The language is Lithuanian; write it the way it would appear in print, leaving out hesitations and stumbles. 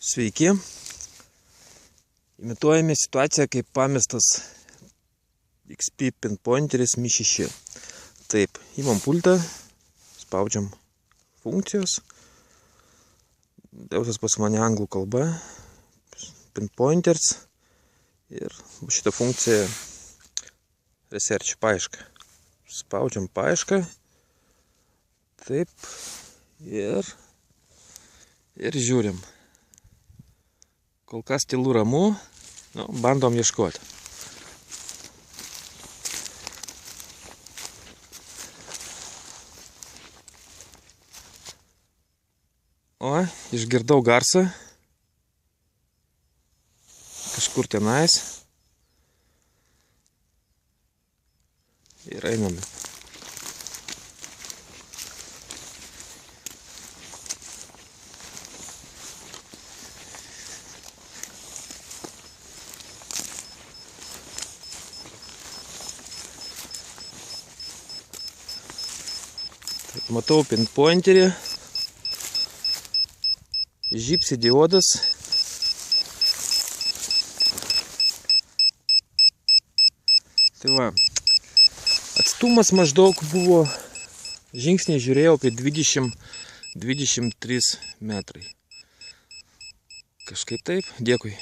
Sveiki. Imituojame situaciją, kaip pamestas XP pinpointeris Mi 6. Taip, įmam pultą, spaudžiam funkcijos. Daugiausias pas mane anglų kalba. Pinpointers. Ir šitą funkciją research paieška. Spaudžiam paiešką. Taip. Ir žiūrim. Kol kas tylu ramu, bandom ieškoti. O, išgirdau garsą. Kažkur tenais. Ir einame. Matau pinpointerį, žybsi diodas. Tai va, atstumas maždaug buvo, žingsniai žiūrėjau apie 20-23 metrai. Kažkaip taip, dėkui.